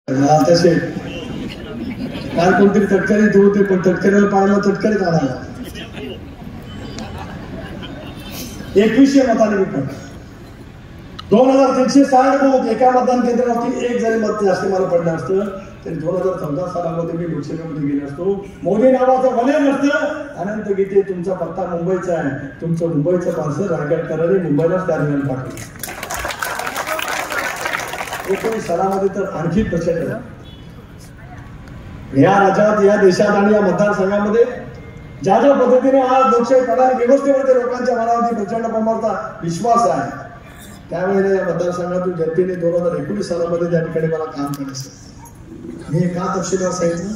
तसे काल कोणतरी तटकरी होते पण तटकऱ्याला पाहायला तटकरीच आणायला 2100 मतांनी विकत 2360 बूथ एका मतदान केंद्रावरती एक जरी मत जास्त मला पडलं असतं तरी 2014 सालामध्ये मी लोकसभेमध्ये गेलो असतो. मोदी नावाचं वलय नसतं. अनंत गीते तुमचा पत्ता मुंबईचा आहे. तुमचं मुंबईचं पार्सल रायगडकरांनी मुंबईलाच टर्मिनल पाठवलं. 19 सालामध्ये तर आणखी प्रचंड या राज्यात या देशात आणि या मतदारसंघामध्ये ज्या ज्या पद्धतीने आज लोकशाही प्रणाली व्यवस्थेमध्ये लोकांच्या मनावरती प्रचंड प्रमाणाचा विश्वास आहे त्यावेळेला या मतदारसंघातून जनतेने 2019 सालामध्ये त्या ठिकाणी मला काम करायचं. हे का तपशीलवार सांगितलं?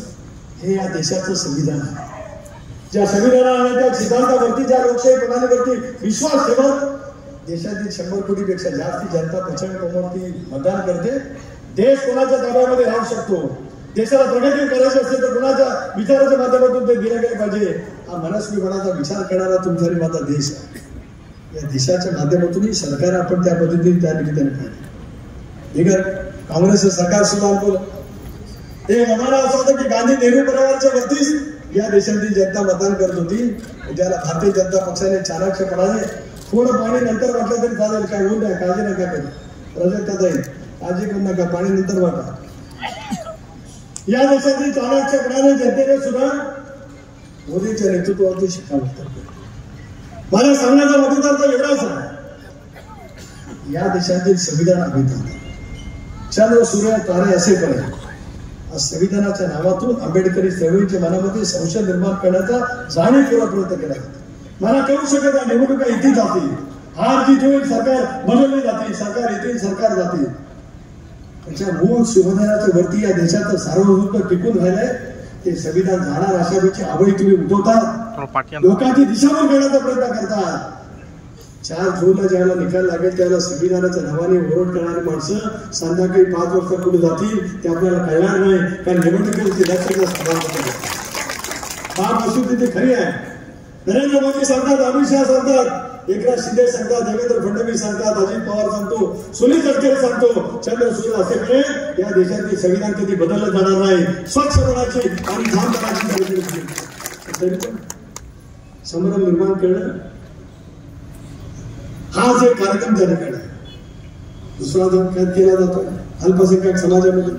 हे या देशाचं संविधान आहे. ज्या संविधानाने त्या सिद्धांतावरती ज्या लोकशाही प्रणालीवरती विश्वास ठेवत देशातील 100 कोटीपेक्षा जास्त जनता प्रचंड प्रमाणावरती मतदान करते. देश कोणाच्या ताब्यामध्ये राहू शकतो. देशाला प्रगती करायची असेल तर कोणाच्या विचाराच्या माध्यमातून ते दिले गेले पाहिजे हा मनस्वीपणाचा विचार करणारा तुमचा माझा देश आहे. या देशाच्या माध्यमातूनही सरकार आपण त्या पद्धतीने त्या निमित्ताने पाहिजे. बिगर काँग्रेसचं सरकार सुद्धा बोल हे जमाना असा होता की गांधी नेहरू परिवाराच्या वरतीच या देशातील जनता मतदान करत होती. ज्याला भारतीय जनता पक्षाने चाणक्यपणाने थोडं पाणी नंतर वाटलं तरी चालेल काय होऊन द्या काळजी नका करू प्रोजेक्ट जाईल काळजी करू नका पाणी नंतर वाटा. या देशातील चाणक्यपणाने जनतेने सुद्धा मोदींच्या नेतृत्वावरती शिक्कामोर्तब केलं. मला सांगण्याचा मतदार एवढाच आहे या देशातील संविधान अभिधान चंद्र सूर्य तारे असेपर्यंत संविधानाच्या नावातून आंबेडकरी चळवळीच्या मनामध्ये संशय निर्माण करण्याचा जाणीवपूर्वक प्रयत्न केला. मला कळू शकत नाही निवडणुका इथे जातील हार जीत होईल सरकार बदलली जातील सरकार येतील सरकार जातील त्याच्या मूळ संविधानाच्या वरती या देशाचं सार्वभौमत्व टिकून राहिलंय. ते संविधान जाणार अशावेळी आवडी तुम्ही उठवतात लोकांची दिशाभूल करण्याचा प्रयत्न करतात. 4 जूनला ज्यावेळेला निकाल लागेल त्यावेळेला संविधानाच्या नावाने ओरड करणारी माणसं संध्याकाळी 5 वाजता पुढे जातील ते आपल्याला कळणार नाही कारण निवडणुकीची लक्षाचा सभा बाब वस्तुस्थिती ते खरी आहे. नरेंद्र मोदी सांगतात अमित शहा सांगतात एकनाथ शिंदे सांगतात देवेंद्र फडणवीस सांगतात अजित पवार सांगतो सुनील तटकरे सांगतो चंद्र सूर्य असेपर्यंत या देशातील संविधान कधी बदललं जाणार नाही. स्वच्छ होण्याची आणि जामदाराची तरी पण संभ्रम निर्माण करणं हाच एक कार्यक्रम त्या ठिकाणी दुसरा जो केला जातो अल्पसंख्याक समाजामध्ये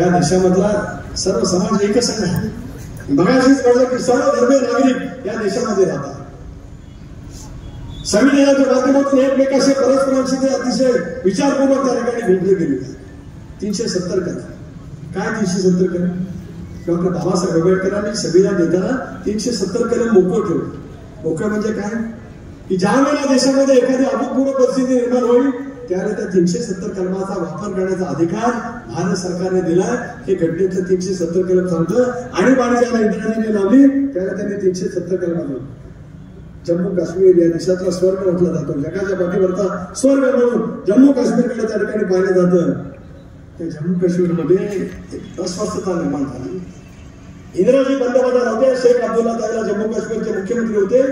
या देशामधला सर्व समाज एकच आहे. बघायचीच कळलं की सर्व धर्मीय नागरिक या देशामध्ये राहतात. संविधानाच्या माध्यमातून एकमेकाशी परस्परांशी ते अतिशय विचारपूर्वक त्या ठिकाणी भेटले गेले. 370 कलम काय 370 कलम डॉक्टर बाबासाहेब आंबेडकरांनी संविधान देताना 370 कलम मोकळं ठेवलं. मोकळं म्हणजे काय की ज्या वेळेला देशामध्ये एखादी अभूतपूर्व परिस्थिती निर्माण होईल त्यावेळेला त्या 370 कलमाचा वापर करण्याचा अधिकार भारत सरकारने दिलाय. हे घटनेचं 370 कलम सांगतं आणि ज्याला इंदिराजींनी लावली त्याला त्यांनी 370 कलम लावली. जम्मू काश्मीर या देशातला स्वर्ग म्हटला जातो. जगाच्या पाठीवरचा स्वर्ग म्हणून जम्मू काश्मीरकडे त्या ठिकाणी पाहिलं जातं. त्या जम्मू काश्मीरमध्ये एक अस्वस्थता निर्माण झाली. इंदिराजी पंतप्रधान होते शेख अब्दुल्ला त्यावेळेला जम्मू काश्मीरचे मुख्यमंत्री होते.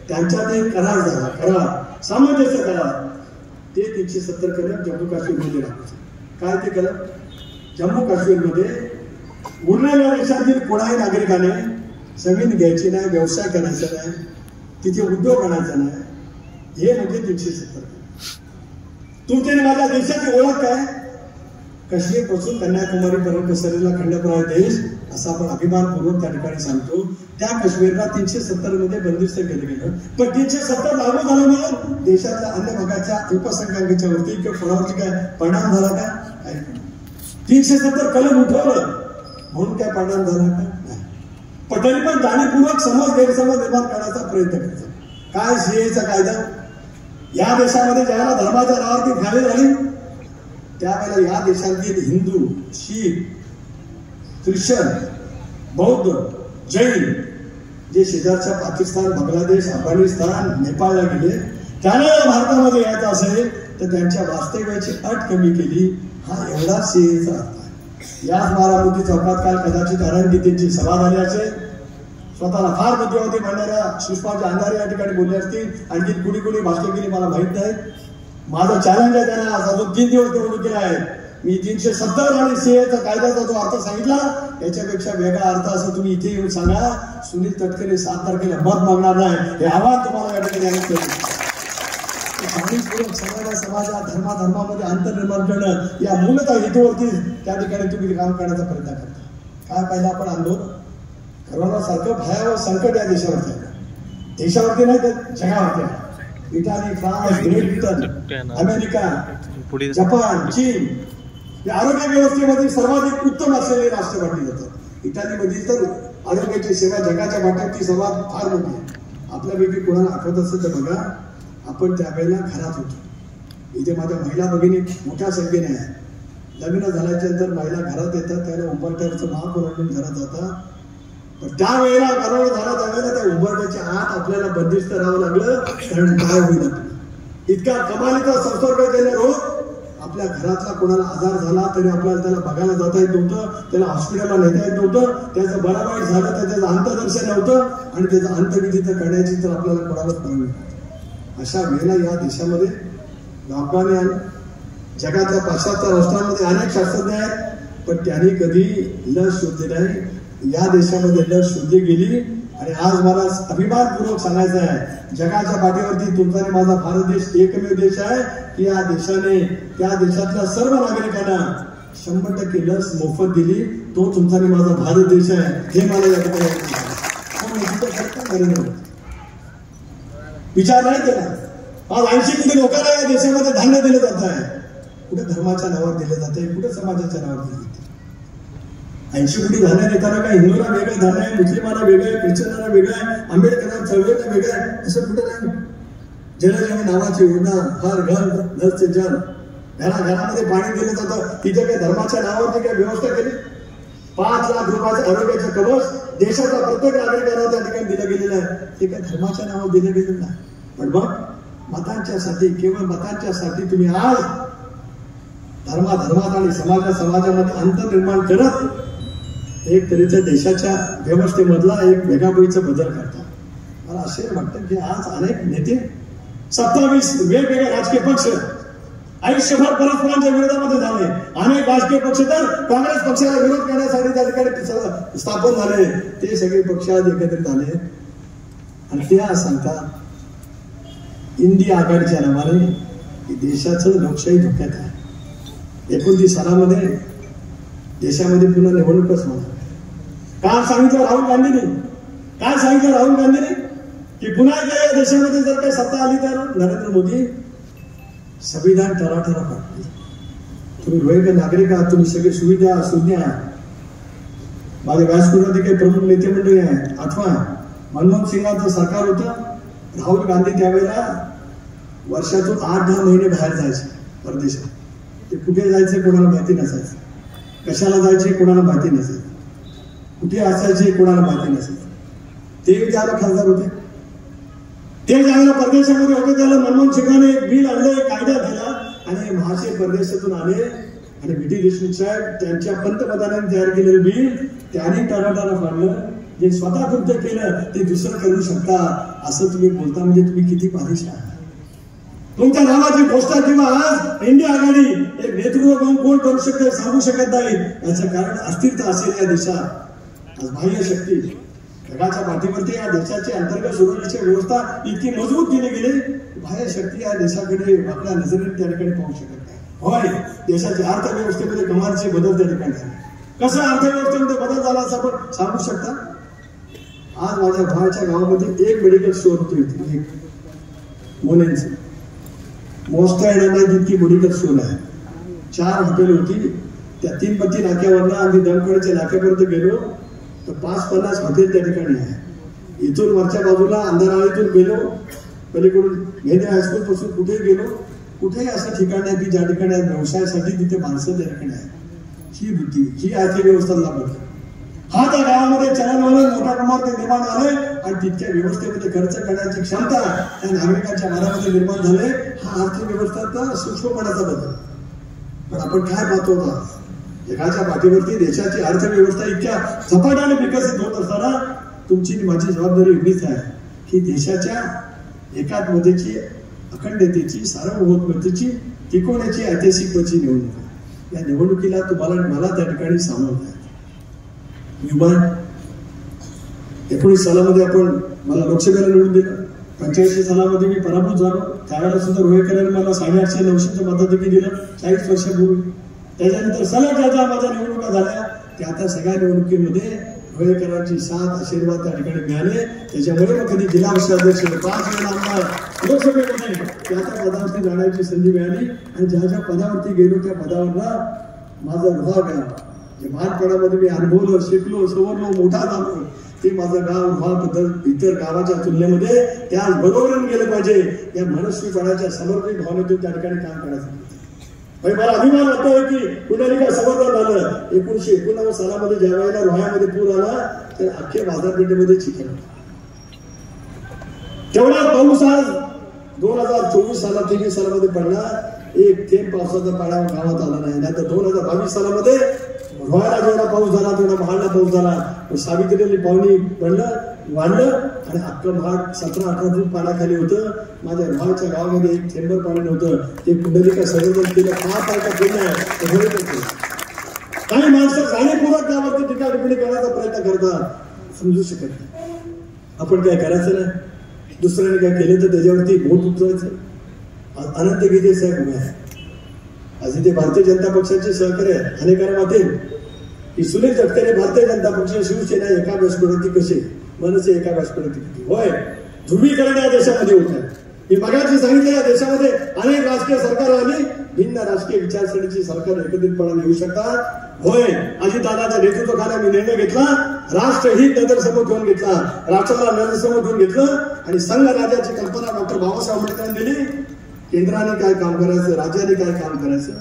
त्यांच्यात एक करार झाला करार सामंजस्य करार ते 370 कलम जम्मू काश्मीरमध्ये लागले. काय ते कलम जम्मू काश्मीरमध्ये उरलेल्या देशातील कोणाही नागरिकाने जमीन घ्यायची नाही व्यवसाय करायचा नाही तिथे उद्योग आणायचा नाही हे म्हणजे 370 तुमच्या माझ्या देशाची ओळख काय काश्मीर पासून कन्याकुमारी पर्यंत पसरलेला खंडप्राय देश असा आपण अभिमानपूर्वक त्या ठिकाणी सांगतो. त्या काश्मीरला 370 मध्ये बंदिस्त केलं गेलं पण 370 लागू झाल्यामुळे देशाच्या अन्य भागाच्या अल्पसंख्याकांच्या वरती किंवा कोणावरती काय परिणाम झाला का काय 370 कलम उठवलं म्हणून काय परिणाम झाला का नाही. पण तरी पण जाणीवपूर्वक समज गैरसमज निर्माण करण्याचा प्रयत्न करायचा. काय सीएचा कायदा या देशामध्ये ज्याला धर्माच्या नावावरती फायदे झाली त्यावेळेला या देशातील हिंदू शीख ख्रिश्चन बौद्ध जैन जे शेजारच्या पाकिस्तान बांगलादेश अफगाणिस्तान नेपाळला गेले त्यांना भारतामध्ये यायचं असेल तर त्यांच्या वास्तव्याची अट कमी केली. हा एवढा सीएचा अर्थ आहे. याच बारामती चौकात काल कदाचित अरणगीतेची सभा झाली असेल. स्वतःला फार बुद्धिमत्ता म्हणणाऱ्या सुषमाचे अंधारे या ठिकाणी बोलले असतील. आणखी कुणी कुणी भाषण केली मला माहित नाही. माझं चॅलेंज आहे त्यांना अजून 3 दिवस निवडणुकीला आहे मी 370 आणि सीएचा कायद्याचा जो अर्थ सांगितला याच्यापेक्षा वेगळा अर्थ असं तुम्ही इथे येऊन सांगा. सुनील तटकरे 7 तारखेला मत मागणार नाही हे आवाहन तुम्हाला या ठिकाणी आम्ही करतो. समाजात धर्मामध्ये अंतर निर्माण करणं या मूलतः हेतूवरती त्या ठिकाणी तुम्ही काम करण्याचा प्रयत्न करता. काय पाहिलं आपण आंदोलन करोना सारखं भयावह संकट या देशावरती आहे. देशावरती नाही तर जगावरती आहे. Italy, France, great Britain, America, Japan, चीन या आरोग्य व्यवस्थेमध्ये सर्वाधिक उत्तम असलेले राष्ट्र मानले जातात. इटालीमधील तर आरोग्याची सेवा जगाच्या वाट्यावरती सर्वात फार मोठी आहे. आपल्यापैकी कोणाला आठवत असेल तर बघा, आपण त्यावेळेला घरात होतो. इथे माझ्या महिला भगिनी मोठ्या संख्येने आहे. लग्न झाल्याच्या नंतर महिला घरात येतात, त्याला उंबरठ्यावरचं महापौर आणून घरात जातात. पण त्यावेळेला करोना झाला त्यावेळेला त्या उंबरठ्याच्या आत आपल्याला बंदिस्त राहावं लागलं. कारण काय होईल इतका कमालीचा संसर्ग केला रोग. आपल्या घरातला कोणाला आजार झाला तरी आपल्याला त्याला बघायला जाता येत नव्हतं, त्याला हॉस्पिटलला नेता येत नव्हतं, त्याचं बरं वाईट झालं तर त्याचं अंत्यदर्शन नव्हतं आणि त्याचं अंत्यविधी तर करण्याची तर आपल्याला कोणालाच परवानगी नव्हती. अशा वेळेला या देशामध्ये लॉकडाऊन आलं. जगातल्या पाश्चात्य राष्ट्रांमध्ये अनेक शास्त्रज्ञ आहेत, पण त्यांनी कधी लस शोधली नाही. या देशामध्ये लस शोधली गेली आणि आज मला अभिमानपूर्वक सांगायचं आहे, जगाच्या पाठीवरती तुमचा आणि माझा भारत देश एकमेव देश आहे की या देशाने त्या देशातल्या सर्व नागरिकांना 100% लस मोफत दिली. तो तुमचा आणि माझा भारत देश आहे हे मला या ठिकाणी विचार नाही केला. आज 80 कोटी लोकांना या देशामध्ये धान्य दिलं जात आहे. कुठे धर्माच्या नावावर दिलं जाते, कुठे समाजाच्या नावावर दिलं जाते. 80 कोटी धान्य देताना काय हिंदूला वेगळं धान्य आहे, मुस्लिमांना वेगळं आहे, ख्रिश्चनांना वेगळं आहे, आंबेडकरांना चळवळीला वेगळं आहे, असं कुठे नाही. जनजीवन नावाची योजना, हर घर नल से जल, घराघरामध्ये पाणी दिलं जातं. तिथे काही धर्माच्या नावावरती काय व्यवस्था केली? 5 लाख रुपयाचं आरोग्याचं कवच देशाच्या प्रत्येक नागरिकांना त्या ठिकाणी दिलं गेलेलं आहे. ते काय धर्माच्या नावावर दिलं गेलेलं नाही. पण मग मतांच्यासाठी, केवळ मतांच्यासाठी तुम्ही आज धर्मात आणि समाजामध्ये अंतर निर्माण करत एक तऱ्हेच्या देशाच्या व्यवस्थेमधला एक वेगाबोईचा बदल करतात. मला असे वाटतं की आज अनेक नेते 27 वेगवेगळे राजकीय पक्ष आयुष्यभर परस्परांच्या विरोधामध्ये झाले. अनेक राजकीय पक्ष तर काँग्रेस पक्षाला विरोध करण्यासाठी त्या ठिकाणी स्थापन झाले. ते सगळे पक्ष आज एकत्रित झाले आणि ते आज सांगतात इंडिया आघाडीच्या नावाने की देशाचं लोकशाही धोक्यात आहे. 29 सालामध्ये देशामध्ये पुन्हा निवडणूकच होणार. काय सांगितलं राहुल गांधींनी की पुन्हा एकदा या देशामध्ये जर काही सत्ता आली तर नरेंद्र मोदी संविधान टराटरा पाडतील. तुम्ही रोहित नागरिक आहात, तुम्ही सगळे सुज्ञ आहात. माझ्या व्यासपीठामध्ये काही प्रमुख नेते मंडळी आहेत. अथवा मनमोहन सिंगांचं सरकार होतं. राहुल गांधी त्यावेळेला वर्षातून 8-10 महिने बाहेर जायचे परदेशात. ते कुठे जायचे कोणाला माहिती नसायचं, कशाला जायचे कोणाला माहिती नसायचं, कुठे असायचे कोणाला माहिती नसायचं. ते ज्याला खासदार होते, ते ज्यावेळेला परदेशामध्ये होते त्याला मनमोहन सिंगाने एक बिल आणलं, कायदा दिला आणि महाशय परदेशातून आले आणि व्ही डी देशमुख साहेब त्यांच्या पंतप्रधानांनी तयार केलेलं बिल त्यांनी टराटारा फाडलं. जे स्वतः कृत्य केलं ते दुसरं करू शकता असं तुम्ही बोलता म्हणजे तुम्ही किती पाहिजे आहात. तुमच्या नावाची घोषणा किंवा आज इंडिया आघाडी एक नेतृत्व कोण करू शकते सांगू शकत नाही. याचं कारण अस्थिरता असेल या देशात. आज बाह्य शक्ती जगाच्या पाठीवरती या देशाची अंतर्गत सुरक्षेची व्यवस्था इतकी मजबूत केली गेली, बाह्य शक्ती या देशाकडे आपल्या नजरेने त्या ठिकाणी पाहू शकत नाही. होय, देशाच्या अर्थव्यवस्थेमध्ये कमालीचे बदल त्या ठिकाणी झाले. कसा अर्थव्यवस्थेमध्ये बदल झाला असं आपण सांगू शकता? आज माझ्या भावाच्या गावामध्ये एक मेडिकल स्टोअर होतो इथे, मोनेंचं मोजता येणार नाही जितकी मेडिकल स्टोअर आहे. 4 हॉटेल होती. त्या 3 नाक्यावरनं आम्ही दमखड्याच्या नाक्यापर्यंत गेलो तर 5-50 हॉटेल त्या ठिकाणी आहे. इथून वरच्या बाजूला अंधाराळीतून गेलो, पलीकडून मेहंदी हायस्कूल पासून कुठेही गेलो, कुठेही असं ठिकाण आहे की ज्या ठिकाणी व्यवसायासाठी तिथे माणसं त्या ठिकाणी आहे. ही बुद्धी, ही अर्थव्यवस्था लागत. हा त्या गावामध्ये चलनवलन मोठ्या प्रमाणात निर्माण झाले आणि तितक्या व्यवस्थेमध्ये खर्च करण्याची क्षमता त्या नागरिकांच्या मनामध्ये निर्माण झाले. हा अर्थव्यवस्थेचा सूक्ष्मपणाचा बदल. पण आपण काय पाहतो होता, जगाच्या पाठीवरती देशाची अर्थव्यवस्था इतक्या झपाट्याने विकसित होत असताना तुमची माझी जबाबदारी एवढीच आहे की देशाच्या एकात्मतेची, अखंडतेची, सार्वभौमतेची टिकवण्याची ऐतिहासिक वची निवडणूक. या निवडणुकीला तुम्हाला मला त्या ठिकाणी सामोरं आहे. विमान 19 सालामध्ये आपण मला लोकसभेला निवडून दिलं. 85 सालामध्ये मी पराभूत झालो. त्यावेळेला सुद्धा रोहेकरांनी मला 850-900 मताधिक्य दिलं 40 वर्षापूर्वी. त्याच्यानंतर सलग ज्या माझ्या निवडणुका झाल्या त्या आता सगळ्या निवडणुकीमध्ये रोहेकरांची साथ आशीर्वाद त्या ठिकाणी मिळाले. त्याच्यामुळे मग कधी जिल्हा परिषद अध्यक्ष 5 वेळा आमदार लोकसभेमध्ये त्या त्या पदावरती जाण्याची संधी मिळाली. आणि ज्या ज्या पदावरती गेलो त्या पदावरला माझं विभाग जे लहानपणामध्ये मी अनुभवलं, शिकलो, सवरलो, मोठा झालो ते माझं गाव रुहाबद्दल इतर गावाच्या तुलनेमध्ये त्याच बरोबरीने गेलं पाहिजे या मनस्वीपणाच्या समर्पित भावनेतून त्या ठिकाणी काम करायचं. मला अभिमान वाटतोय की पुंडलिका संवर्धन झालं. 1989 सालामध्ये ज्या वेळेला रोह्यामध्ये पूर आला तर अख्ख्या बाजारपेठेमध्ये चिखल होता. तेवढा पाऊस आज 2024 सालात 23 सालामध्ये पडला. एक थेंब पावसाचा पाडा गावात आला नाही. नाहीतर 2022 सालामध्ये रोह्याला जेवढा पाऊस झाला तेवढा महाडला पाऊस झाला. सावित्रीने पाहुणी पडलं वाढलं आणि अख्खं महाड 17-18 फूट पाण्याखाली होतं. माझ्या रोह्याच्या गावामध्ये एक थेंबर पाणी नव्हतं. ते पुंडलिका संवर्धन केलं. 5 तारखा पूर्ण आहे. काही माणसं जाणीवपूर्वक गावावरती टीका टिप्पणी करण्याचा प्रयत्न करतात. समजू शकत नाही. आपण काय करायचं नाही. दुसऱ्याने काय केलं तर त्याच्यावरती बोट उचलायचं. अनंत गीते साहेब उभे आहे. आज इथे भारतीय जनता पक्षाचे सहकार्य अनेकांना वाटेल की सुनील तटकरे भारतीय जनता पक्ष शिवसेना एका व्यासपीठावरती कसे मनसे एका व्यासपीठावरती किती होय. ध्रुवीकरण या देशामध्ये होत आहे. मी मगाशी सांगितलं या देशामध्ये अनेक राजकीय सरकार आली. भिन्न राजकीय विचारसरणीची सरकार एकत्रितपणे येऊ शकतात. होय, अजितदादाच्या नेतृत्वाखाली मी निर्णय घेतला. राष्ट्रहित नजरसमोर ठेवून घेतला. राष्ट्राला नजरसमोर ठेवून घेतलं आणि संघ राज्याची कल्पना डॉक्टर बाबासाहेब आंबेडकरांनी दिली. केंद्राने काय काम करायचं, राज्याने काय काम करायचं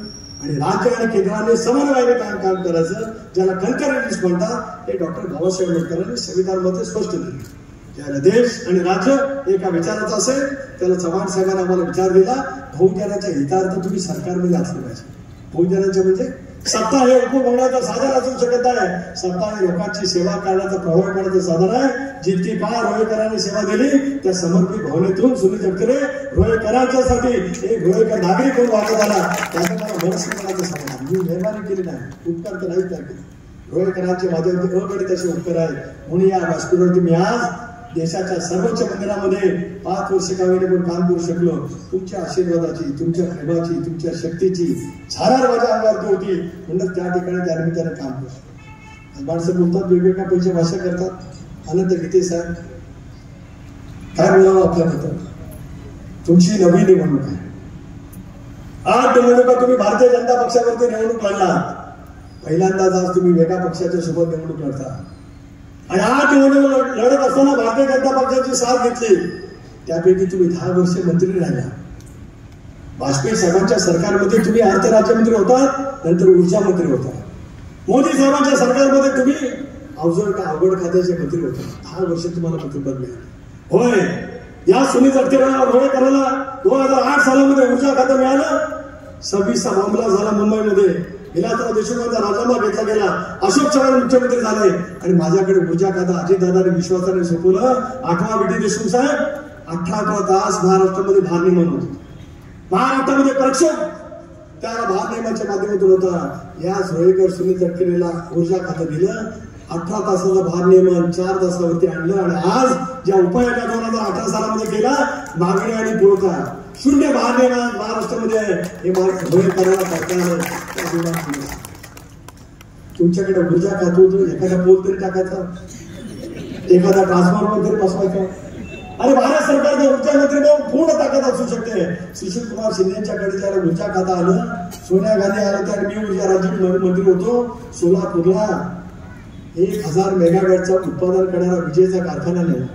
आणि राज्य आणि केंद्राने समन्वयाने काय काम करायचं ज्याला कन्करन्स म्हणतात ते डॉक्टर बाबासाहेब आंबेडकरांनी संविधानामध्ये स्पष्ट दिले. ज्याला देश आणि राज्य एका विचाराचा असेल त्याला चव्हाण साहेबांना आम्हाला विचार दिला. बहुजनाच्या हितार्थ तुम्ही सरकारमध्ये असले पाहिजे. बहुजनांच्या म्हणजे सत्ता हे उपभोगण्याचं साधन असू शकत आहे. सत्ता हे लोकांची सेवा करण्याचं प्रभावीपणाचं साधन आहे. जितकी काळ रोहेकरांनी सेवा दिली त्या समर्पित भावनेतून सुनील तटकरे रोहेकरांच्यासाठी एक रोहेकर नागरिक म्हणून वाटत आला. त्याचं मला मनस्वीपणाचं साधन. मी मेहरबानी केली नाही, उपकार तर नाहीच केले. रोहेकरांचे माझ्यावरती अगणित असे उपकार आहे. म्हणून या व्यासपीठावरती मी आज देशाच्या सर्वोच्च मंदिरामध्ये 5 वर्ष कावेने पण काम करू शकलो. तुमच्या आशीर्वादाची, तुमच्या प्रेमाची, तुमच्या शक्तीची झारार माझ्या अंगावरती होती. म्हणून त्या ठिकाणी त्या निमित्ताने काम करतो. माणसं बोलतात वेगवेगळ्या पैसे भाषा करतात. अनंत गीते साहेब काय बोलावं आपल्याबद्दल. तुमची नवी निवडणूक आहे. 8 निवडणुका तुम्ही भारतीय जनता पक्षावरती निवडणूक लढला. पहिल्यांदाच आज तुम्ही वेगळ्या पक्षाच्या सोबत निवडणूक लढता आणि 8 निवडणूक लढत असताना भारतीय जनता पक्षाची साथ घेतली. त्यापैकी तुम्ही 10 वर्ष मंत्री राहिला. वाजपेयी साहेबांच्या सरकारमध्ये तुम्ही अर्थ राज्यमंत्री होता, नंतर ऊर्जा मंत्री होता. मोदी साहेबांच्या सरकारमध्ये तुम्ही अवघड खात्याचे मंत्री होते. 10 वर्ष तुम्हाला मंत्रिपद मिळाले. होय, या सुनील तटकरेला रोहेकरांना 2008 सालामध्ये ऊर्जा खातं मिळालं. 26चा मामला झाला मुंबईमध्ये. विलासराव देशमुखांचा राजीनामा घेतला गेला. अशोक चव्हाण मुख्यमंत्री झाले आणि माझ्याकडे ऊर्जा खातं अजितदादांनी विश्वासाने सोपवलं. 8वा बीटी देशमुख साहेब 18 तास महाराष्ट्रामध्ये भारनियमन होत. महाराष्ट्रामध्ये प्रक्षोभ त्याला भारनियमनाच्या माध्यमातून होता. याच रोहेकर सुनील तटकरेला ऊर्जा खातं दिलं. 18 तासाचा भारनियमन 4 तासावरती आणलं आणि आज ज्या उपाययोजना 2018 सालामध्ये केला मागणी आणि पुरवठा 0 भारनियमन महाराष्ट्रामध्ये आहे. हे रोहेकरांना सरकारने तुमच्याकडे ऊर्जा खातं होतं. एखादा पोल तरी टाकायचा, एखादा ट्रान्सफॉर्मर तरी बसवायचा. अरे भारत सरकारने ऊर्जा मंत्री म्हणून पूर्ण ताकद असू शकते. सुशील कुमार शिंदेच्याकडे ज्याला ऊर्जा खातं आलं, सोनिया गांधी आलं त्या मी ऊर्जा राज्यमंत्री होतो. सोलापूरला 1000 मेगावॅटचं उत्पादन करणारा विजेचा कारखाना नेला.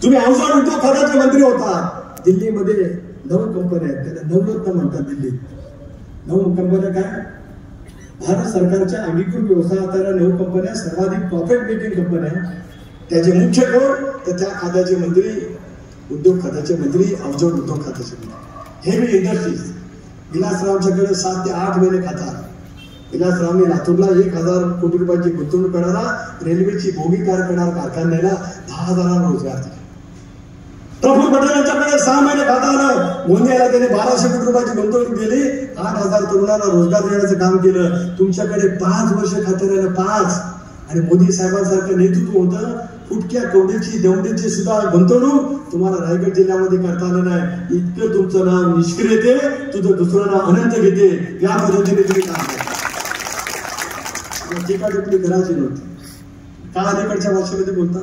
तुम्ही अवजड उद्योग खात्याचे मंत्री होता. दिल्लीमध्ये 9 कंपन्या आहेत. त्याला नवरत्न म्हणतात. दिल्लीत 9 कंपन्या काय भारत सरकारच्या अंगीकृत व्यवसाय असणाऱ्या 9 कंपन्या सर्वाधिक प्रॉफिट मेकिंग कंपन्या. त्याचे मुख्य कोण तर त्या खात्याचे मंत्री, उद्योग खात्याचे मंत्री, अवजड उद्योग खात्याचे मंत्री. Heavy industries. विलासरावांच्याकडे 7 ते 8 महिने खातात. विलासरावने लातूरला 1000 कोटी रुपयाची गुंतवणूक करणारा रेल्वेची बोगी तयार करणारा कारखान्याला 10,000 रोजगार दिले. प्रफुल्ल पटेल यांच्याकडे 6 महिने खाता आलं. गोंदियाला त्यांनी 1200 कोटी रुपयाची गुंतवणूक केली. 8,000 तरुणांना रोजगार देण्याचं काम केलं. तुमच्याकडे 5 वर्ष खाते राहिलं, 5. आणि मोदी साहेबांसारखं नेतृत्व होतं. फुटक्या कवडीची दौंडीची सुद्धा गुंतवणूक तुम्हाला रायगड जिल्ह्यामध्ये करता आलं नाही. इतकं तुमचं नाव निष्क्रियते, तुझं दुसरं नाव अनंत घेते. या पद्धतीने तुम्ही काम करता. टिकाटिप्पणी करायची नव्हती. का अलीकडच्या भाषेमध्ये बोलता?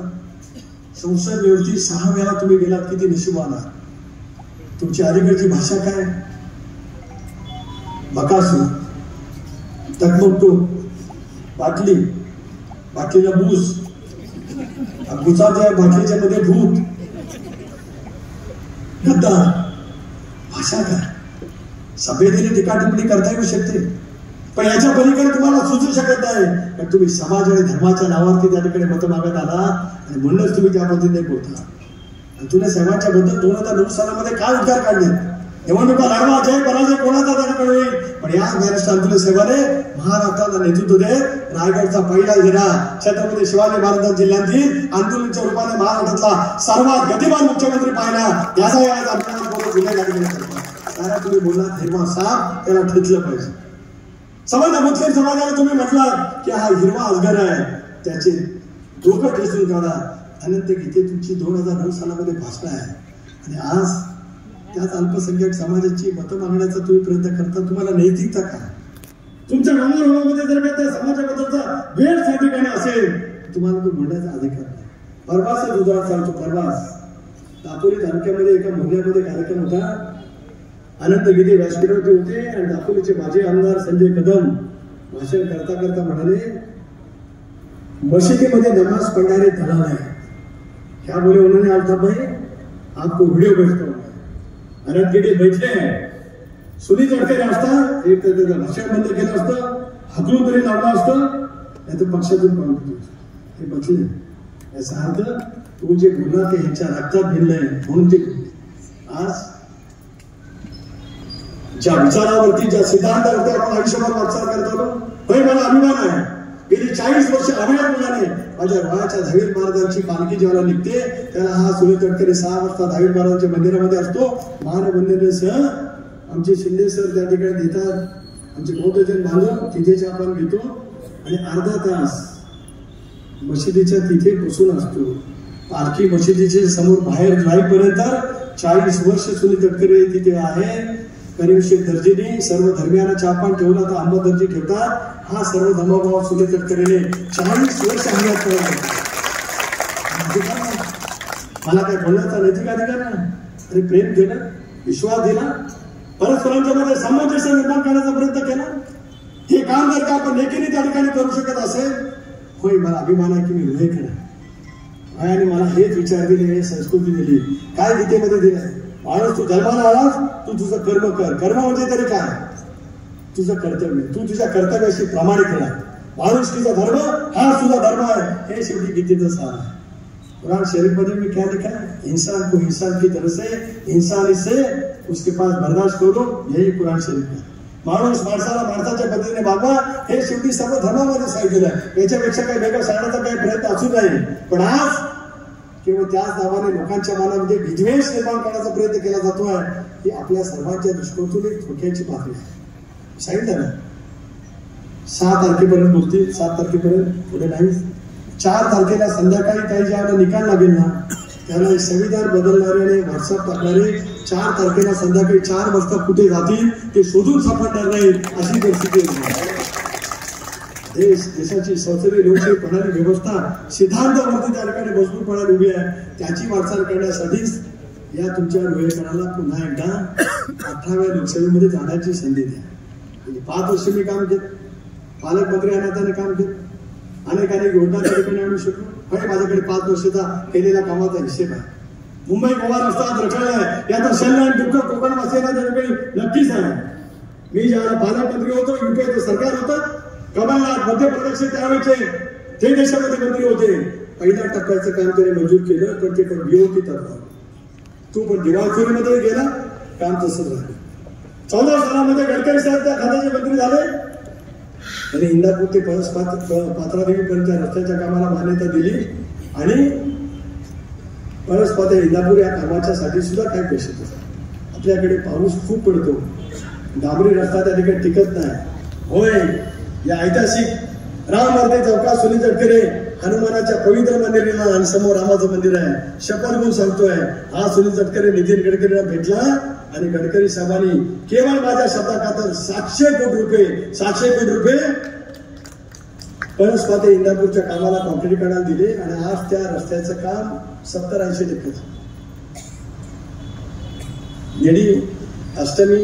संसद व्यवस्थित 6 वेळा तुम्ही गेलात, किती नशिबान आहात. तुमची अलीकडची भाषा काय? बकासूर, टकमकटो, बाटली, बाटलीला बूस, बुचाच्या बाटलीच्या मध्ये भूत, गद्दार. भाषा काय? सभेने टीकाटिप्पणी करता येऊ शकते, पण याच्या पलीकडे तुम्हाला सुचू शकत नाही. पण तुम्ही समाज आणि धर्माच्या नावावरती त्या ठिकाणी मतं मागत आला आणि म्हणूनच तुम्ही त्या पद्धतीने बोलता. आणि तुला साहेबांच्या बद्दल 2009 सालामध्ये काय उद्गार काढले? निवडणुका लढवा, जय पराजय कोणाचा त्याकडे होईल. पण या महाराष्ट्रात तुला साहेबाने महाराष्ट्राला नेतृत्व देत रायगडचा पहिला जिल्हा छत्रपती शिवाजी महाराज जिल्ह्यातील आंदोलनाच्या रूपाने महाराष्ट्रातला सर्वात गतिमान मुख्यमंत्री पाहिला. याचा आज आपल्याला जिल्हा या ठिकाणी करतो. कारण तुम्ही बोललात हिरवा साप, त्याला ठेचलं पाहिजे. समज मुस्लिम समाजाला तुम्ही म्हटलात की हा हिरवा अजगर आहे, त्याचे डोकं ठेचून काढा. अनंत गीते तुमची 2009 सालामध्ये भाषण आहे. आणि आज त्याच अल्पसंख्याक समाजाची मतं मागण्याचा तुम्ही प्रयत्न करता. तुम्हाला नैतिकता काय? तुमच्या गावामध्ये जर का त्या समाजाबद्दलचा वेळ त्या ठिकाणी असेल, तुम्हाला तो बोलण्याचा अधिकार नाही. परवास उदाहरण सांगतो. परवास दापोली तालुक्यामध्ये एका मोहल्ल्यामध्ये कार्यक्रम होता. अनंत गीते व्यासपीठावरती होते आणि दापोलीचे माजी आमदार संजय कदम भाषण करता करता म्हणाले, मशिदीमध्ये नमाज पढ़ने दलाल है. क्या बोले उन्होंने? अल्ताफ भाई आपको वीडियो भेजता हूं. अनंत गीते बैठले हैं, सुनी चढते असता एक तर त्याचं भाषण बंद केलं असतं, हाकलून तरी लावलं असतं, नाही तर पक्षातून पाहून हे बसले. याचा अर्थ तू जे बोलला ते ह्यांच्या रक्तात भिनलंय म्हणून ते. आज ज्या विचारावरती, ज्या सिद्धांतावरती आपण आयुष्यभर वाटचाल करत आलो, होय मला अभिमान आहे. गेली 40 वर्ष अभिमानाने माझ्या वयाच्या दहावीर महाराजांची पालखी जेव्हा निघते त्याला हा सुनील तटकरे 6 वाजता दहावीर महाराजांच्या मंदिरामध्ये असतो. मानवंदनेसह आमचे शिंदे सर त्या ठिकाणी देतात. आमचे बहुतेजन बांधव तिथे आपण घेतो आणि अर्धा तास मशिदीच्या तिथे बसून असतो. पालखी मशिदीच्या समोर बाहेर जाईपर्यंत 40 वर्ष सुनील तटकरे तिथे आहे. करीम शेख दर्जीने सर्व धर्मियांना चहापान ठेवला तर अहमद दर्जी ठेवतात. हा सर्व धर्मभाव सुनील तटकरेने 40 वर्ष हंगात ठेवला. मला काय बोलण्याचा नैतिक अधिकार नाही. आणि प्रेम दिलं, विश्वास दिला, परस्परांच्या मध्ये सामंजस्य निर्माण करण्याचा प्रयत्न केला. हे काम जर का आपण लेखीने त्या ठिकाणी करू शकत असेल, होय मला अभिमान आहे की मी विवेक आहे आणि मला हेच विचार दिले, हे संस्कृती दिली. काय गीतेमध्ये दिलंय? माणूस तू जन्माला आलास, तू तुझं कर्म कर. कर्म म्हणजे तरी काय? तुझं कर्तव्य. तू तुझ्या कर्तव्याशी प्रामाणिक राहा. माणूस तुझा धर्म हा तुझा धर्म आहे, हे शेवटी गीतेचं सार आहे. कुरान शरीफ मध्ये मी क्या लिखा है? इंसान को इंसान की तरह से, इंसान से उसके पास बर्दाश्त करो, यही कुरान शरीफ है. माणूस माणसाला माणसाच्या पद्धतीने वागवा, हे शेवटी सर्व धर्मामध्ये सांगितलेलं आहे. याच्यापेक्षा काही वेगळं सांगण्याचा काही प्रयत्न असू नाही. पण आज केवळ त्याच नावाने लोकांच्या मनामध्ये विद्वेष निर्माण करण्याचा प्रयत्न केला जातोय. ही आपल्या सर्वांच्या दृष्टीकोनातून एक धोक्याची बातमी आहे. सांगितलं ना 6 तारखेपर्यंत बोलतील, 7 तारखेपर्यंत पुढे नाही. 4 तारखेला संध्याकाळी काही ज्यावेळेला निकाल लागेल ना त्याला संविधान बदलणारे व्हॉट्सअप टाकणारे 4 तारखेला संध्याकाळी 4 वाजता कुठे जातील ते शोधून सापडणार नाही, अशी परिस्थिती आहे. देशाची संसदीय लोकशाही प्रणाली व्यवस्था सिद्धांतावरती त्या ठिकाणी मजबूतपणे उभी आहे. त्याची वाटचाल करण्यासाठीच या तुमच्या विवेकाला पुन्हा एकदा 18व्या लोकसभेमध्ये जाण्याची संधी द्या. 5 वर्ष मी काम केलं, पालकमंत्री या नात्याने काम केलं, अनेकांनी योजना त्या ठिकाणी आणू शकलो. माझ्याकडे 5 वर्षाचा केलेल्या कामाचा हिशेब आहे. मुंबई गोवा रस्ता रखडलाय, याचा शल्य आणि दुःख कोकणवासियांना त्या ठिकाणी नक्कीच आहे. मी ज्यावेळेला पालकमंत्री होतो, युपीएचं सरकार होतं, कमलनाथ मध्य प्रदेशचे त्यावेळेचे ते देशामध्ये मंत्री होते. पहिल्या टप्प्याचं काम त्याने मंजूर केलं, पण ते पण बीओटी तत्वावर. तू पण दिवाळखोरीमध्ये गेला, काम तसंच राहिलं. 14 सालामध्ये गडकरी साहेब त्या खात्याचे मंत्री झाले आणि इंदापूर ते पात्रादेवीपर्यंत रस्त्याच्या कामाला मान्यता दिली आणि परस्पर इंदापूर या कामाच्या साठी सुद्धा काही पैसे देतात. आपल्याकडे पाऊस खूप पडतो, डांबरी रस्ता त्या ठिकाणी टिकत नाही. होय, या ऐतिहासिक राम मार्गे चौकात सुनील तटकरे हनुमानाच्या पवित्र मंदिराला आणि समोर रामाचं मंदिर आहे, शपथ घेऊन सांगतोय, हा सुनील तटकरे नितीन गडकरीला भेटला आणि गडकरी साहेबांनी केवळ माझ्या शब्दाखातर 700 कोटी रुपये परस्पर इंदापूरच्या कामाला कॉन्क्रीटीकरण दिले आणि आज त्या रस्त्याचं काम 70-80% झालं. गेली अष्टमी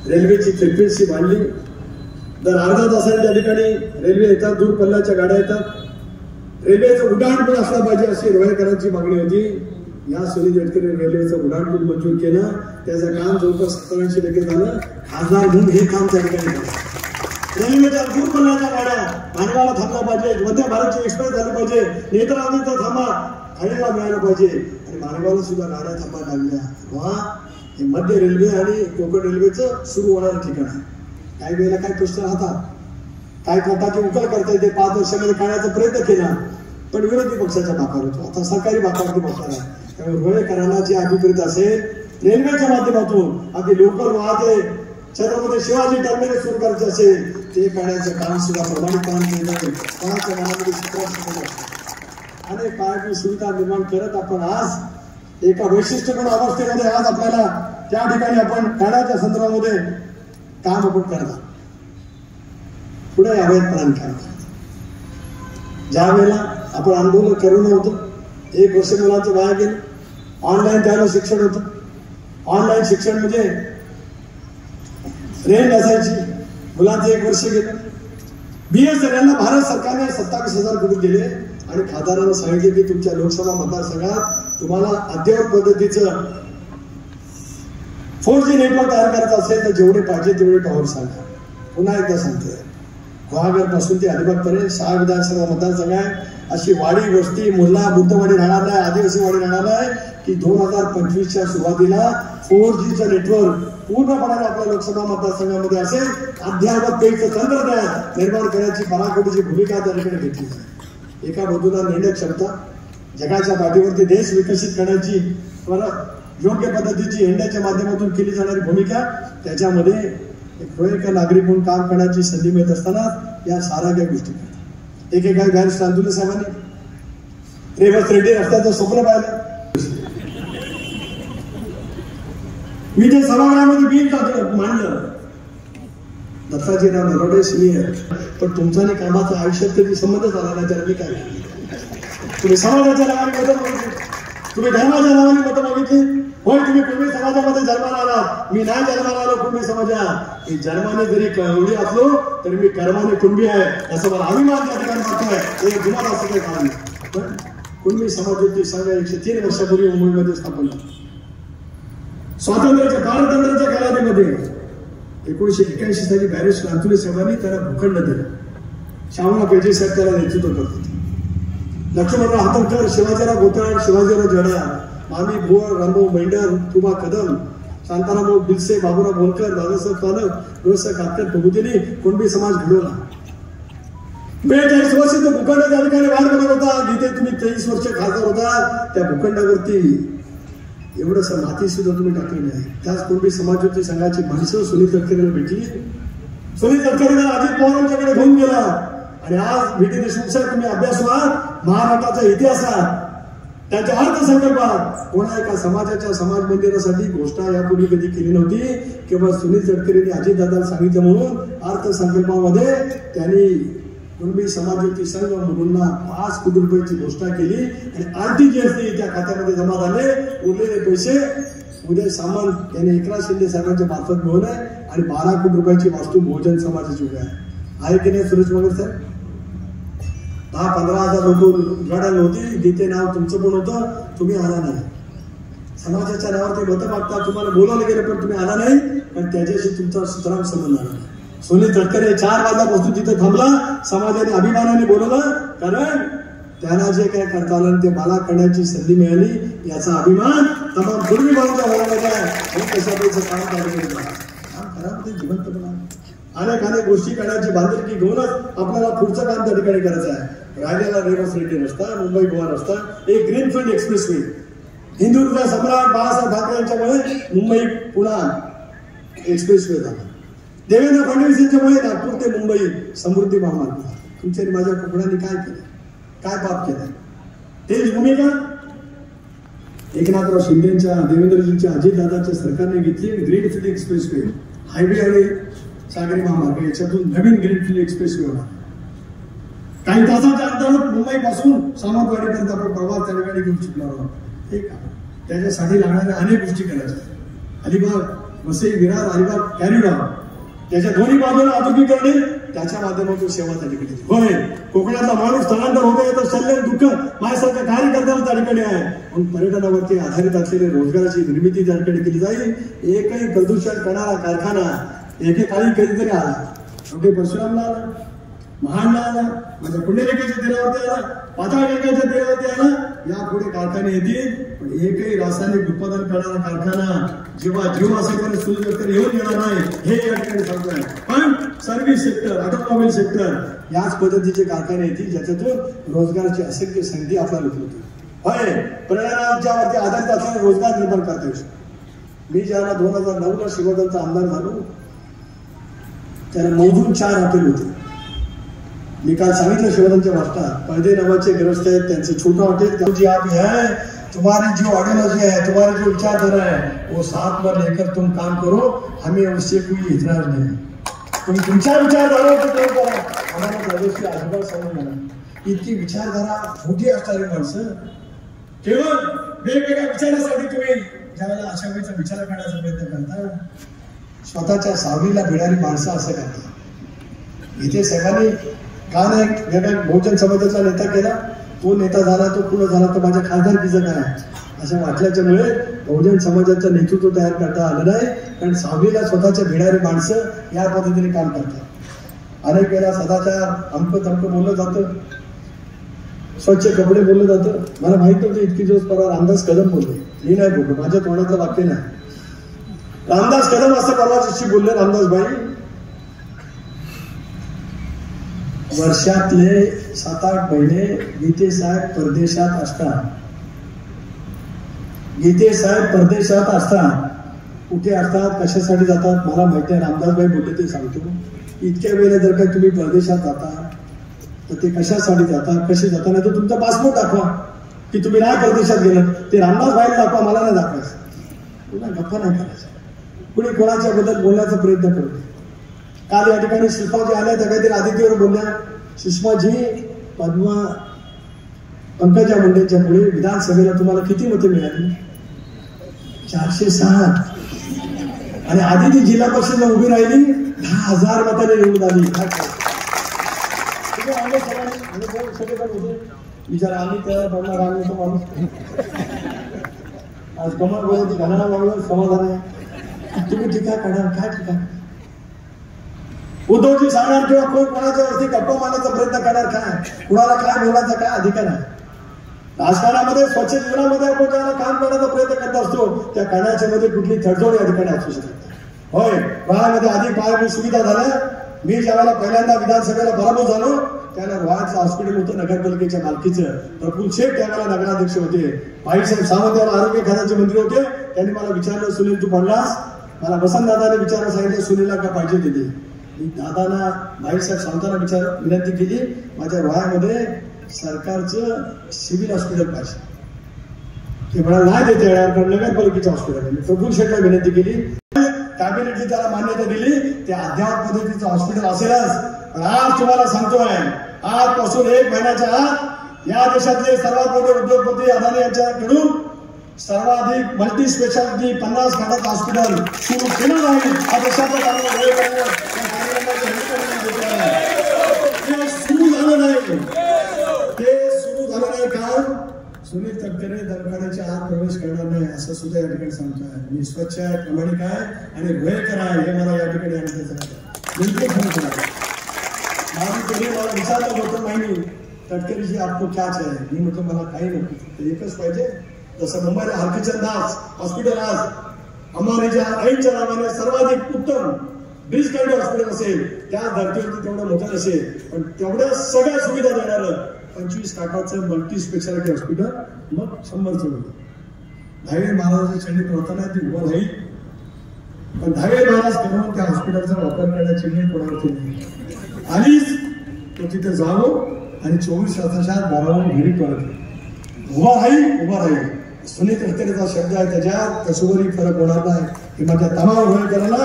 रेल्वेची फ्रिक्वेन्सी वाढली, दर अर्धा तासाने त्या ठिकाणी रेल्वे येतात, दूर पल्ल्याच्या गाड्या येतात. रेल्वेचं उड्डाणपूल असलं पाहिजे अशी रोहेकरांची मागणी होती. या सुनील तटकरे रेल्वेचं उड्डाणपूल मंजूर केलं, त्याचं काम जवळपास 70-80% झालं. खासदार म्हणून हे काम त्या ठिकाणी झालं. रेल्वेच्या दूर पल्ल्याच्या गाड्या मानगावला थांबल्या पाहिजे, मध्य भारतची एक्सप्रेस झाली पाहिजे, नेत्रावतीचा थांबा ठाण्याला मिळालं पाहिजे आणि मानगावला सुद्धा गाड्या थांबायला लागल्या. वा, हे मध्य रेल्वे आणि कोकण रेल्वेचं सुरू होणारं ठिकाण आहे. काही वेळेला काही प्रश्न राहतात, काय कोर्टाची उकल करता येते, 5 वर्षामध्ये काढण्याचा प्रयत्न केला पण विरोधी पक्षाच्या भागावर होतो. आता सरकारी भागावरती बसणार आहे. त्यामुळे रोहेकरांना जे अभिप्रेत असेल रेल्वेच्या माध्यमातून अगदी लोकल वाहते छत्रपती शिवाजी टर्मिनस सुरू करायचे असेल ते करण्याचं काम सुद्धा प्रमाणिकपणे केलं. कोणाच्या मनामध्ये अनेक पायाची सुविधा निर्माण करत आपण आज एका वैशिष्ट्यपूर्ण अवस्थेमध्ये आज आपल्याला त्या ठिकाणी आपण काढाच्या संदर्भामध्ये काम आपण करतात. पुढे यावेत प्राण करतात. ज्या वेळेला आपण आंदोलन करू नव्हतं, 1 वर्ष मुलांचं वाया गेलं. ऑनलाईन त्यावेळेला शिक्षण होतं. ऑनलाईन शिक्षण म्हणजे रेंज असायची, मुलांचं 1 वर्ष गेलं. BSNL भारत सरकारने 27,000 कोटी दिले आणि खासदारांना सांगितले की तुमच्या लोकसभा मतदारसंघात तुम्हाला अद्ययावत पद्धतीचं 4G नेटवर्क तयार करायचं असेल तर जेवढे पाहिजे तेवढे टॉवर सांगा. पुन्हा एकदा सांगतोय, गुहागर पासून ते अलिबाग पर्यंत 6 विधानसभा मतदारसंघ आहे. अशी वाडी वस्ती मुल्ला बुद्धवाडी राहणार नाही, आदिवासी वाडी राहणार नाही की 2025च्या सुरुवातीला 4Gचं नेटवर्क पूर्णपणे आपल्या लोकसभा मतदारसंघामध्ये असेल. अद्ययावत तंत्रज्ञान निर्माण करण्याची पराकोटीची भूमिका त्या ठिकाणी घेतली जाईल. एका बाजूला निर्णय क्षमता, जगाच्या पाठीवरती देश विकसित करण्याची योग्य पद्धतीची इंडियाच्या माध्यमातून केली जाणारी भूमिका, त्याच्यामध्ये एक रोहेकर नागरिक म्हणून काम करण्याची संधी मिळत असताना या साऱ्या काही गोष्टी करतात. एकेका बॅरिस्टर अंदुले साहेबांनी रेवत रेड्डी रस्त्याचं स्वप्न पाहिलं. मी ते सभागृहामध्ये बिल मांडलं, दत्ताजीराव नरोडे सिनियर, पण तुमचा आणि कामाचा आयुष्यात कधी संबंधच आला नाही. त्याला मी काय तुम्ही समाजाच्या नावाने मतं मागितली, तुम्ही धर्माच्या नावाने मतं मागितली. होय, तुम्ही कुणबी समाजामध्ये जन्माला आलात, मी नाही जन्माला आलो कुणबी समाजात. मी जन्माने जरी कवडी असलो तरी मी कर्माने कुणबी आहे असं मला अभिमान त्या ठिकाणी वाटतोय. हे तुम्हाला असं काही कारण नाही. पण कुणबी समाजयुती संघ 103 वर्षापूर्वी मुंबईमध्ये स्थापन झाला. स्वातंत्र्याच्या पारतंत्र्याच्या कालावधीमध्ये 1981 साली बॅरिस्टर अंतुले साहेबांनी त्याला भूखंड दिला. श्यामला पेजे साहेब त्याला नेतृत्व करत होते. लक्ष्मणराव हातणकर, शिवाजीराव गोताळ, शिवाजीराव जडा, मामी भुवर, रामभाऊ मेंढर, तुबा कदम, शांताराम बिलसे, बाबूराव बोलकर, दादासाहेब पालक, डोळसाहेब कातकर प्रभूतीने कुणबी समाज घडवला. 42 वर्ष तो भूखंड त्या ठिकाणी वाढ करत होता. जिथे तुम्ही 23 वर्ष खासदार होता त्या भूखंडावरती एवढंस माती सुद्धा तुम्ही टाकली नाही. त्याच कुणबी समाजयुती संघाची माणसं सुनील तटकरेला भेटली. सुनील तटकरेला अजित पवारांच्याकडे घेऊन गेला आणि आज VT देशमुख साहेब तुम्ही अभ्यास व्हा महाराष्ट्राच्या इतिहासात, त्याच्या अर्थसंकल्पात कोणा एका समाजाच्या समाज मंदिरासाठी घोषणा यापूर्वी कधी केली नव्हती. केवळ सुनील तटकरेंनी अजितदादांना सांगितलं म्हणून अर्थसंकल्पामध्ये त्यांनी कुणबी समाजयुती संघ मुलांना 5 कोटी रुपयाची घोषणा केली आणि RTGS त्या खात्यामध्ये जमा झाले. उरलेले पैसे उदय सामंत यांनी एकनाथ शिंदे साहेबांच्या मार्फत मिळवले आणि 12 कोटी रुपयाची वास्तू बहुजन समाजाची उभी आहे की नाही सुरेश मगर साहेब? 10-15 हजार लोक लढायला होती, जिथे नाव तुमचं पण होतं, तुम्ही आला नाही. समाजाच्या नावावरती मतं मागता, तुम्हाला बोलावलं गेलं पण तुम्ही आला नाही, पण त्याच्याशी तुमचा सुतराम संबंध आला. सुनील तटकरे 4 वाजल्यापासून तिथे थांबला, समाजाने अभिमानाने बोलवलं, कारण त्यांना जे काय करता आलं ते मला करण्याची संधी मिळाली याचा अभिमान तमाम पूर्वी भावाच्या वयामध्ये आहे. कशाचं काम करायचं जिवंतपणा अनेक गोष्टी करण्याची बांधिलकी घेऊनच आपल्याला पुढचं काम त्या ठिकाणी करायचं आहे. रायगडला रेवस रेड्डी रस्ता, मुंबई गोवा रस्ता, एक ग्रीनफील्ड एक्सप्रेसवे, हिंदुत्व सम्राट बाळासाहेब ठाकरे यांच्यामुळे मुंबई पुणा एक्सप्रेसवे झाला. देवेंद्र फडणवीस यांच्यामुळे नागपूर ते मुंबई समृद्धी महामार्ग. तुमच्या माझ्या कोकणाने काय केलं, काय पाप केलं? तेच भूमिका एकनाथराव शिंदेच्या, देवेंद्रजींच्या, अजितदादांच्या सरकारने घेतली. ग्रीनफील्ड एक्सप्रेसवे, हायवे आणि सागरी महामार्ग याच्यातून नवीन ग्रीनफील्ड एक्सप्रेसवे होणार. काही तासाच्या अंतरात मुंबई पासून सावंतवाडीपर्यंत आपण प्रवास त्या ठिकाणी घेऊन शिकणार आहोत. त्याच्यासाठी लागणाऱ्या अनेक गोष्टी करायच्या. अलिबाग, वसई, विरार, अलिबाग कॅरिडॉर, त्याच्या दोन्ही बाजूला आधुनिकीकरणे, त्याच्या माध्यमातून सेवा त्या ठिकाणी. होय, कोकणातला माणूस स्थलांतर होतोय तर शल्य दुःख माझ्यासारख्या कार्यकर्त्याला त्या ठिकाणी आहे. म्हणून पर्यटनावरती आधारित असलेल्या रोजगाराची निर्मिती त्या ठिकाणी केली जाईल. एकही प्रदूषण करणारा कारखाना एकेकाळी कधीतरी आला, कुठे परशुरामला आला, महाडला आला, माझ्या पुण्यरेखेच्या तीरावरती आला, पाताळगंगाच्या तीरावरती आला. यापुढे कारखाने येतील, पण एकही रासायनिक उत्पादन करणारा कारखाना जेव्हा जीव असेपर्यंत सुरू येऊन येणार नाही, हे या ठिकाणी सांगतोय. पण सर्व्हिस सेक्टर, ऑटोमोबाईल सेक्टर याच पद्धतीचे कारखाने येतील ज्याच्यातून रोजगाराची असंख्य संधी आपल्याला उपलब्ध होय. पर्यावरणावरती आधारित असलेला रोजगार निर्माण करता येऊ शकतो. मी ज्याला 2009ला शिवोदनचा आमदार झालो त्याला मोजून 4 हॉटेल होते. मी काल सांगितलं शिवोदनच्या वार्तात, पर्दे नावाचे ग्रस्त आहेत, त्यांचे छोटं हॉटेल. जी आप है, तुम्हारी जो आइडियोलॉजी है, तुम्हारी जो विचारधारा है, वो साथ में लेकर तुम काम करो, हमें उससे कोई इतराज नहीं. तुम्ही तुमच्या विचारधारावर काम करा, आम्हाला प्रदेशची अजिबात समज नाही. इतकी विचारधारा मोठी असणारी माणसं केवळ वेगवेगळ्या विचारासाठी तुम्ही ज्यावेळेला अशा वेळेचा विचार करण्याचा प्रयत्न करता, स्वतःच्या सावलीला भिडारी माणसं असं करतात. इथे सगळ्यांनी का नाही वेगळ्या बहुजन समाजाचा नेता केला, तो नेता झाला, तो पुढे झाला, तर माझ्या खासदारकीचं काय असं वाटल्याच्यामुळे बहुजन समाजाचं नेतृत्व तयार करता आलं नाही. कारण सावलीला स्वतःच्या भिडारी माणसं या पद्धतीने काम करतात. अनेक वेळा सदाचार अमकं बोललं जातं, स्वच्छ कपडे बोललं जातं. मला माहित नव्हतं इतकी दिवस परवा रामदास कदम बोलले, मी नाही बोललो, माझ्या तोंडाचं वाक्य नाही. रामदास कदम असं परवा दिवशी बोलले, रामदासबाई वर्षातले 7-8 महिने गीते साहेब परदेशात असतात. गीते साहेब परदेशात असतात. कुठे असतात, कशासाठी जातात मला माहिती आहे. रामदासबाई बोलले ते सांगतो. इतक्या वेळेला जर का तुम्ही परदेशात जाता तर ते कशासाठी जाता, कसे जाता, नाही तर तुमचा पासपोर्ट दाखवा की तुम्ही नाही परदेशात गेलं. ते रामदासबाईला दाखवा, मला नाही दाखवायचं. पुन्हा गप्पा नाही करायचं. कुणी कोणाच्या बद्दल बोलण्याचा प्रयत्न करतो. काल या ठिकाणी शिल्पाजी आल्या, त्या काहीतरी आदित्यवर बोलल्या. सुषमाजी, पंकजा मुंडेंच्या पुढे विधानसभेला तुम्हाला किती मतं मिळाली? 406. आणि आदिती जिल्हा परिषदला उभी राहिली, 10,000 मतांनी निवडून आली. विचारा आम्ही त्याला बघणार आम्ही तो माणूस आज कमल बोलत घालणा मागलं समाधान आहे. तुम्ही टीका काढा, काय टीका? उद्धवजी सांगणार किंवा कोण कोणाच्या वरती गप्पा मारण्याचा प्रयत्न करणार काय? कुणाला काय बोलायचा काय अधिकार आहे? राजकारणामध्ये स्वच्छ जीवनामध्ये आपण ज्याला काम करण्याचा प्रयत्न करत असतो त्या करण्याच्या मध्ये कुठली तडजोड या ठिकाणी असू शकत नाही. होय, रोहामध्ये आधी पायाभूत सुविधा झाल्या. मी ज्यावेळेला पहिल्यांदा विधानसभेला पराभूत झालो त्याला रोहाचं हॉस्पिटल होतं नगरपालिकेच्या मालकीचं. प्रफुल्ल शेठ त्यावेळेला नगराध्यक्ष होते. भाईसाहेब सावंत याला आरोग्य खात्याचे मंत्री होते. त्यांनी मला विचारलं, सुनील तू पडलास? मला वसंत दादाने विचारायला सांगितलं सुनीलला का पाहिजे तिथे. मी दादांना भाईसाहेब सावंतांना विनंती केली, माझ्या रोहामध्ये सरकारचं सिव्हिल हॉस्पिटल पाहिजे. ते मला नाही देते येणार कारण नगरपालिकेचं हॉस्पिटल आहे. मी प्रफुल्ल शेठला विनंती केली, कॅबिनेटने त्याला मान्यता दिली. ते अद्याप पद्धतीचं हॉस्पिटल असेलच. पण आज तुम्हाला सांगतोय, आजपासून 1 महिन्याच्या आत या देशातले सर्वात मोठे उद्योगपती अदानी यांच्याकडून सर्वाधिक मल्टी स्पेशालिटी 50 खाटाचं हॉस्पिटल सुरू केलं जाईल. हा देशाचा चांगला वेळ सुरू झालं नाही. ते सुरू झालं नाही कारण सुनील तटकरे दवाखान्याच्या आत प्रवेश करणार नाही असं सुद्धा या ठिकाणी सांगतोय. मी स्वच्छ आहे, प्रामाणिक आहे आणि वेळकर आहे हे मला या ठिकाणी मला विचारलं होतं माहिती तटकरीजी आपको क्या चाहिए. मी म्हटलं मला काही नको, एकच पाहिजे. जसं मुंबईला हरकिचंद दास हॉस्पिटल आज अंबानीच्या आईच्या नावाने सर्वाधिक उत्तम ब्रिज कॅन्डी हॉस्पिटल असेल, त्या धर्तीवरती तेवढं मोठं नसेल पण तेवढ्या सगळ्या सुविधा देणारं 25 टाकाचं मल्टी स्पेशालिटी हॉस्पिटल, मग 100चं होतं. धायवे महाराजांच्या चरणीत होताना ती उभं राहील, पण धायवे महाराज करून त्या हॉस्पिटलचा वापर करण्याची वेळ कोणावरती नाही. आणि तो तिथे जावं आणि 24 तासाच्या दारावरून घरी परत उभा राहील. सुनीत हत्यारेचा शब्द आहे, त्याच्यात कसोवरी फरक होणार नाही. हे माझ्या तमाम होळकरांना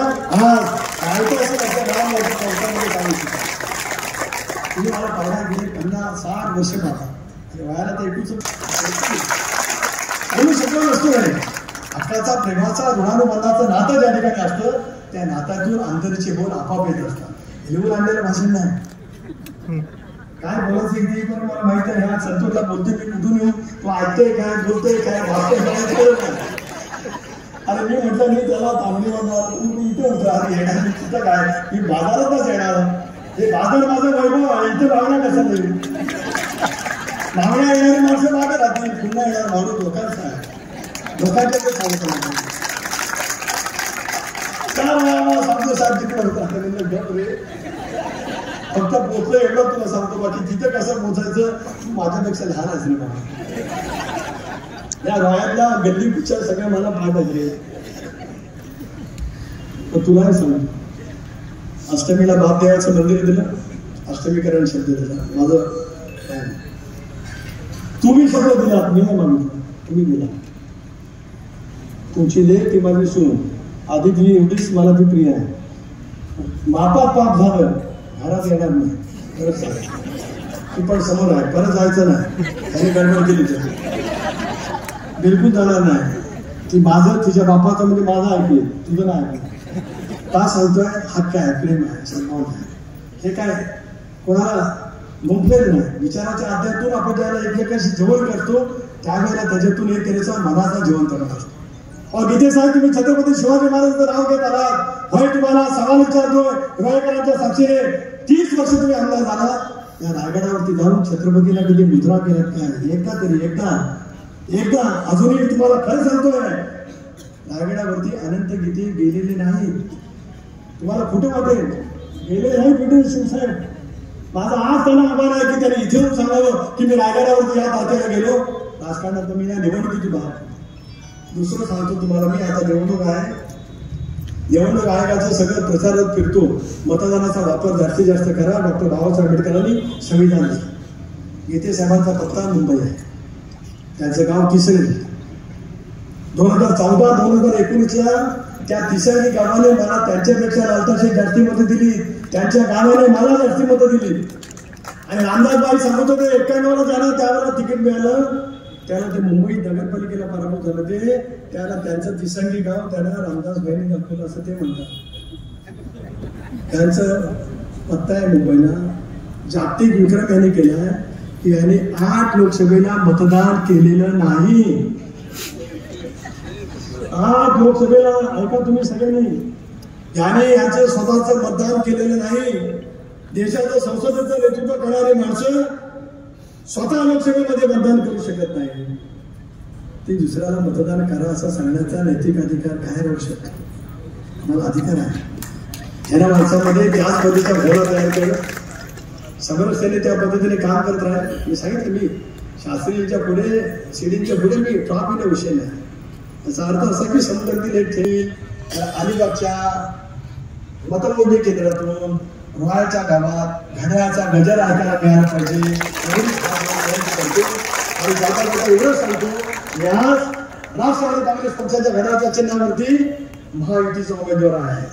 आज तुम्ही मला पाहिला गेले 50-60 वर्ष पाहता आणि व्हायला तर एकूच सगळं नसतो आहे. हक्काचा प्रेमाचा ऋणानुबंधाचं नातं ज्या ठिकाणी असतं त्या नात्यातून अंतरीचे बोल आपाप येत असतात. लिहून आणलेलं भाषण नाही, काय बोलायचं इथे पण मला माहित आहे. ह्या संतोषला बोलते मी कुठून येऊ, तो ऐकतोय काय, बोलतोय काय, भागतोय काय. अरे मी म्हटलं मी त्याला तांबडीवर इथे होतं, अरे येणार मी तिथं काय, मी बाजारातच येणार. हे बाजार माझं वैभव आहे, इथे भावना कसं देईल. भावना येणारी माणसं मागे राहतील, पुन्हा येणार माणूस लोकांचा आहे, लोकांच्या ते सांगतो. सांगतो साहेब तिकडे होता रे, फक्त पोचलं एवढं तुला सांगतो, बाकी तिथे कसं पोचायचं तू माझ्यापेक्षा लहान असेल. या रोयातल्या गल्ली पिक्चर सगळ्या मला पाहत आहे. तर तुला सांग, अष्टमीला बाप देवाचं मंदिर दिलं, अष्टमीकरण शब्द दिला. माझं तुम्ही शब्द दिला, मी नाही मागितलं, तुम्ही दिला. तुमची लेख ती माझी सून, आधी ती एवढीच मला ती प्रिय आहे. मापात पाप झालं घरात येणार नाही, परत ती पण समोर आहे, परत जायचं नाही. त्याने गडबड केली तर बिलकुल जाणार नाही. ती माझं तिच्या बापाचं म्हणजे माझं ऐकलं, तुझं नाही ऐकलं. का सांगतोय? हक्क आहे, प्रेम आहे, सन्मान आहे. हे काय कोणाला मुंबलेलं नाही. विचाराच्या अध्यातून आपण ज्याला एकमेकांशी जवळ करतो त्यावेळेला त्याच्यातून एक त्याचा मनाचा जिवंतपणा असतो. गीते साहेब, तुम्ही छत्रपती शिवाजी महाराजांचं नाव घेत आलात, होय तुम्हाला सवाल विचारतोय. रोयकरांच्या साक्षीने 30 वर्ष तुम्ही आमदार झाला. या रायगडावरती जाऊन छत्रपतीला कधी मुद्रा केल्यात काय? एकदा तरी एकदा अजूनही तुम्हाला खरं सांगतोय, रायगडावरती अनंत गीते गेलेले नाही. तुम्हाला कुठे वाटेल गेले नाही कुठे शिवसाहेब. माझा आज त्यांना आभार आहे की त्यांनी इथे येऊन सांगावं की मी रायगडावरती या तारखेला गेलो. राजकारणात मी या निवडणुकीची बाहेर. दुसरं सांगतो तुम्हाला मी, आता निवडणूक आयोगाचं सगळं प्रचारात फिरतो. मतदानाचा वापर जास्तीत जास्त करा. डॉक्टर बाबासाहेब आंबेडकरांनी संविधान दिलं. गीते साहेबांचा पत्ता मुंबई आहे, त्यांचं गाव तिसरी. 2014-2019 त्या तिसरी गावाने मला त्यांच्यापेक्षा लालताशी जास्ती मतं दिली, त्यांच्या गावाने मला जास्ती मतं दिली. आणि रामदासबाई सांगत होते 91ला जाणार, त्यावेळेला तिकीट मिळालं. त्याला ते मुंबई नगरपालिकेला पराभूत झालं, ते त्याला त्यांचं तिसंगी गाव त्यांना रामदासबाईंनी दाखवलं असं ते म्हणतात. त्यांचं पत्ता आहे मुंबईला. जागतिक विक्रम यांनी केला की यांनी 8 लोकसभेला मतदान केलेलं नाही. 8 लोकसभेला, ऐका तुम्ही सगळ्यांनी, याने यांचं स्वतःचं मतदान केलेलं नाही. देशाचं संसदेचं नेतृत्व करणारे माणसं स्वतः लोकसभेमध्ये मतदान करू शकत नाही. ती दुसऱ्याला मतदान करा असं सांगण्याचा नैतिक अधिकार काय राहू शकतो? आम्हाला अधिकार आहे. या माणसामध्ये त्याच पद्धतीचा घोडा तयार केलं. समरसेने त्या पद्धतीने काम करत राहिले. मी सांगितलं, मी शास्त्रीच्या पुढे शिडींच्या पुढे मी टॉप येणं विषय नाही. याचा अर्थ असा की समुद्रातील एक ठेवी अलिबागच्या मतमोजणी केंद्रातून रोहाच्या गावात घड्याळाचा गजर ऐकायला मिळाला पाहिजे. एवढं सांगतो, मी आज राष्ट्रवादी काँग्रेस पक्षाच्या घड्याळाच्या चिन्हावरती महायुतीचा उमेदवार आहे.